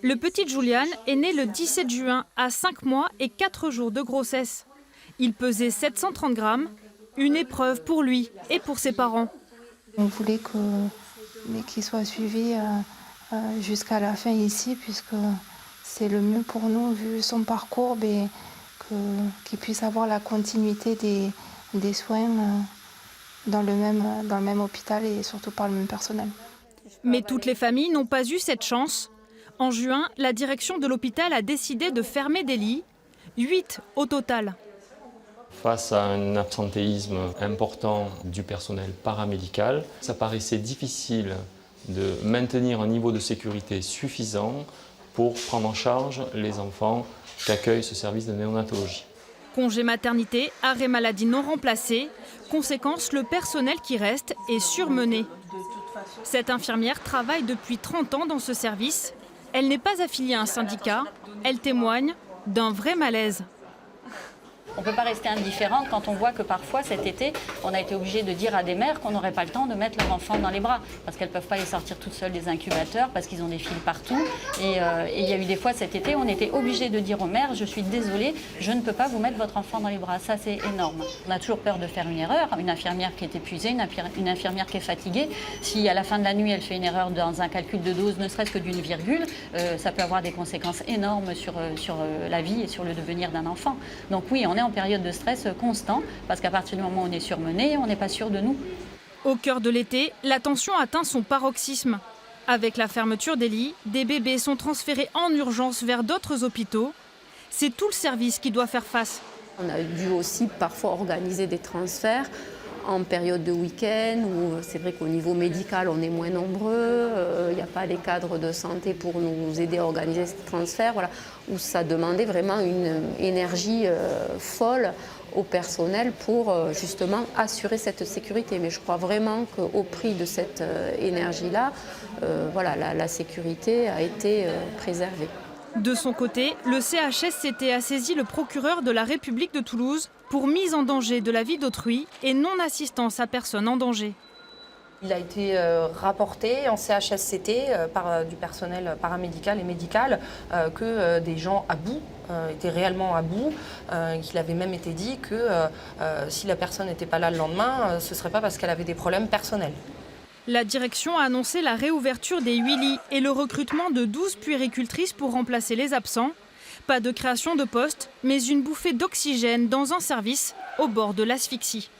Le petit Julian est né le 17 juin à 5 mois et 4 jours de grossesse. Il pesait 730 grammes, une épreuve pour lui et pour ses parents. On voulait qu'il soit suivi jusqu'à la fin ici, puisque c'est le mieux pour nous, vu son parcours, qu'il puisse avoir la continuité des soins dans le même hôpital et surtout par le même personnel. Mais toutes les familles n'ont pas eu cette chance. En juin, la direction de l'hôpital a décidé de fermer des lits, 8 au total. Face à un absentéisme important du personnel paramédical, ça paraissait difficile de maintenir un niveau de sécurité suffisant pour prendre en charge les enfants qu'accueille ce service de néonatologie. Congé maternité, arrêt maladie non remplacé, conséquence, le personnel qui reste est surmené. Cette infirmière travaille depuis 30 ans dans ce service. Elle n'est pas affiliée à un syndicat. Elle témoigne d'un vrai malaise. On ne peut pas rester indifférent quand on voit que parfois cet été, on a été obligé de dire à des mères qu'on n'aurait pas le temps de mettre leur enfant dans les bras parce qu'elles ne peuvent pas les sortir toutes seules des incubateurs, parce qu'ils ont des fils partout. Et il y a eu des fois cet été, on était obligé de dire aux mères, je suis désolée, je ne peux pas vous mettre votre enfant dans les bras. Ça, c'est énorme. On a toujours peur de faire une erreur. Une infirmière qui est épuisée, une infirmière qui est fatiguée, si à la fin de la nuit, elle fait une erreur dans un calcul de dose, ne serait-ce que d'une virgule, ça peut avoir des conséquences énormes sur la vie et sur le devenir d'un enfant. Donc oui, on est en période de stress constant parce qu'à partir du moment où on est surmené, on n'est pas sûr de nous. Au cœur de l'été, la tension atteint son paroxysme. Avec la fermeture des lits, des bébés sont transférés en urgence vers d'autres hôpitaux. C'est tout le service qui doit faire face. On a dû aussi parfois organiser des transferts en période de week-end où c'est vrai qu'au niveau médical on est moins nombreux, il n'y a pas les cadres de santé pour nous aider à organiser ces transferts, voilà, où ça demandait vraiment une énergie folle au personnel pour justement assurer cette sécurité. Mais je crois vraiment qu'au prix de cette énergie-là, voilà, la sécurité a été préservée. De son côté, le CHSCT a saisi le procureur de la République de Toulouse pour mise en danger de la vie d'autrui et non-assistance à personne en danger. Il a été rapporté en CHSCT par du personnel paramédical et médical que des gens à bout étaient réellement à bout, qu'il avait même été dit que si la personne n'était pas là le lendemain, ce ne serait pas parce qu'elle avait des problèmes personnels. La direction a annoncé la réouverture des 8 lits et le recrutement de 12 puéricultrices pour remplacer les absents. Pas de création de postes, mais une bouffée d'oxygène dans un service au bord de l'asphyxie.